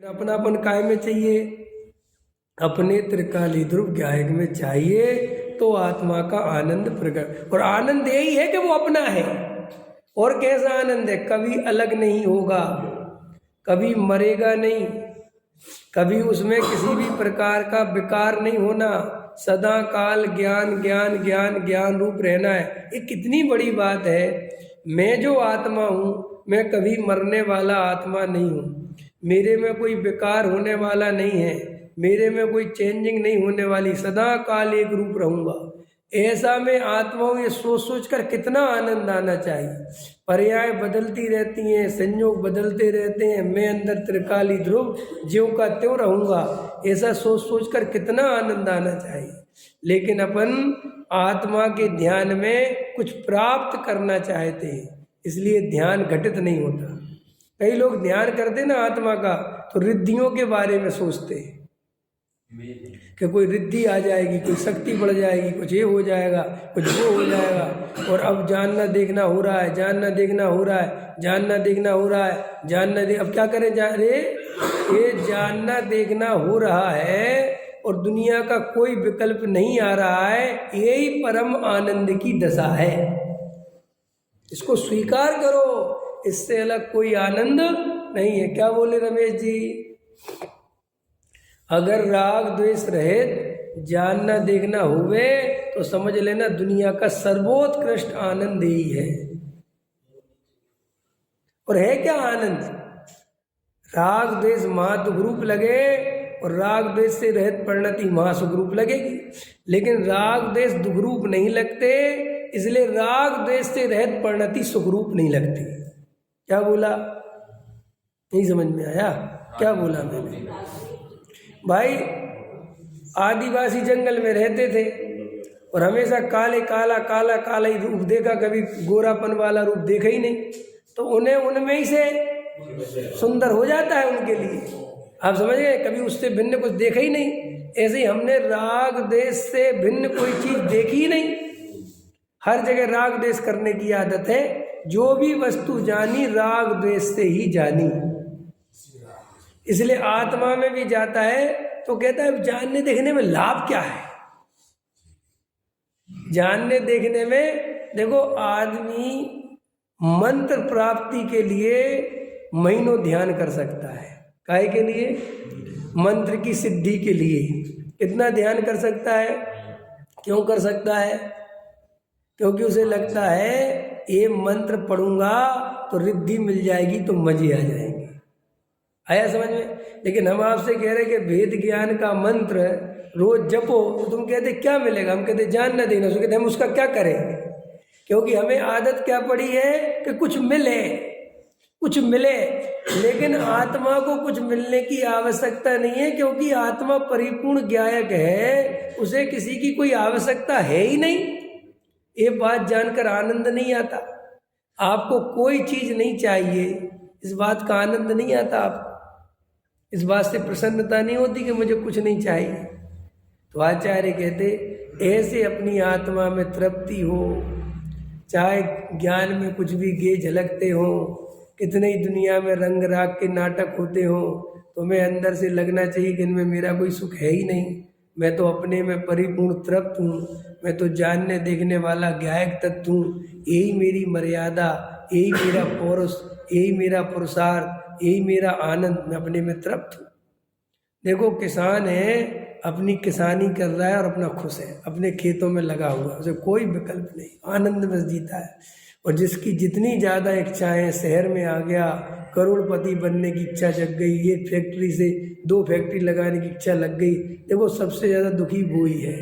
अपनापन काय में चाहिए? अपने त्रिकाली ध्रुव ज्ञायक में चाहिए तो आत्मा का आनंद प्रकट। और आनंद यही है कि वो अपना है। और कैसा आनंद है? कभी अलग नहीं होगा, कभी मरेगा नहीं, कभी उसमें किसी भी प्रकार का विकार नहीं होना, सदा काल ज्ञान ज्ञान ज्ञान ज्ञान रूप रहना है। ये कितनी बड़ी बात है। मैं जो आत्मा हूँ, मैं कभी मरने वाला आत्मा नहीं हूँ, मेरे में कोई विकार होने वाला नहीं है, मेरे में कोई चेंजिंग नहीं होने वाली, सदा काल एक रूप रहूँगा। ऐसा में आत्माओं ये सोच सोच कर कितना आनंद आना चाहिए। पर्याय बदलती रहती हैं, संयोग बदलते रहते हैं, मैं अंदर त्रिकाली ध्रुव ज्यों का त्यों रहूँगा, ऐसा सोच सोच कर कितना आनंद आना चाहिए। लेकिन अपन आत्मा के ध्यान में कुछ प्राप्त करना चाहते हैं, इसलिए ध्यान घटित नहीं होता। कई लोग ध्यान करते ना आत्मा का तो रिद्धियों के बारे में सोचते हैं कि कोई रिद्धि आ जाएगी, कोई शक्ति बढ़ जाएगी, कुछ ये हो जाएगा, कुछ वो हो जाएगा। और अब जानना देखना हो रहा है, जानना देखना हो रहा है, जानना देखना हो रहा है, अब क्या करें? ये जानना देखना हो रहा है और दुनिया का कोई विकल्प नहीं आ रहा है, यही परम आनंद की दशा है। इसको स्वीकार करो, इससे अलग कोई आनंद नहीं है। क्या बोले रमेश जी? अगर राग द्वेष रहित जानना देखना हुए तो समझ लेना दुनिया का सर्वोत्कृष्ट आनंद यही है। और है क्या आनंद? राग द्वेष महादुग्रूप लगे और राग द्वेष से रहित परिणति महासुखरूप लगेगी, लेकिन राग द्वेष दुग्रूप नहीं लगते, इसलिए राग द्वेष से रहित परिणति सुखरूप नहीं लगती। क्या बोला? नहीं समझ में आया? क्या बोला मैंने? भाई आदिवासी जंगल में रहते थे और हमेशा काले काला काला काला ही रूप देखा, कभी गोरापन वाला रूप देखा ही नहीं, तो उन्हें उनमें ही से सुंदर हो जाता है उनके लिए। आप समझ गए? कभी उससे भिन्न कुछ देखा ही नहीं। ऐसे ही हमने राग देश से भिन्न कोई चीज देखी ही नहीं। हर जगह राग द्वेष करने की आदत है। जो भी वस्तु जानी राग द्वेष से ही जानी, इसलिए आत्मा में भी जाता है तो कहता है जानने देखने में लाभ क्या है? जानने देखने में देखो, आदमी मंत्र प्राप्ति के लिए महीनों ध्यान कर सकता है। काहे के लिए? मंत्र की सिद्धि के लिए। कितना ध्यान कर सकता है? क्यों कर सकता है? क्योंकि उसे लगता है ये मंत्र पढ़ूंगा तो रिद्धि मिल जाएगी, तो मजे आ जाएंगे। आया समझ में? लेकिन हम आपसे कह रहे कि भेद ज्ञान का मंत्र रोज जपो, तो तुम कहते क्या मिलेगा? हम कहते जानना देना। उसको कहते हम उसका क्या करें? क्योंकि हमें आदत क्या पड़ी है कि कुछ मिले, कुछ मिले। लेकिन आत्मा को कुछ मिलने की आवश्यकता नहीं है, क्योंकि आत्मा परिपूर्ण ज्ञायक है, उसे किसी की कोई आवश्यकता है ही नहीं। ये बात जानकर आनंद नहीं आता। आपको कोई चीज नहीं चाहिए, इस बात का आनंद नहीं आता आपको, इस बात से प्रसन्नता नहीं होती कि मुझे कुछ नहीं चाहिए। तो आचार्य कहते ऐसे अपनी आत्मा में तृप्ति हो, चाहे ज्ञान में कुछ भी गे झलकते हो, कितने ही दुनिया में रंग राग के नाटक होते हो, तुम्हें अंदर से लगना चाहिए कि इनमें मेरा कोई सुख है ही नहीं, मैं तो अपने में परिपूर्ण तृप्त हूँ, मैं तो जानने देखने वाला ज्ञायक तत्व हूँ। यही मेरी मर्यादा, यही मेरा पौरुष, यही मेरा पुरुषार्थ, यही मेरा आनंद, मैं अपने में तृप्त हूँ। देखो किसान है, अपनी किसानी कर रहा है और अपना खुश है, अपने खेतों में लगा हुआ, उसे कोई विकल्प नहीं, आनंद में जीता है। और जिसकी जितनी ज़्यादा इच्छाएं, शहर में आ गया, करोड़पति बनने की इच्छा जग गई, एक फैक्ट्री से 2 फैक्ट्री लगाने की इच्छा लग गई, देखो सबसे ज़्यादा दुखी वो ही है।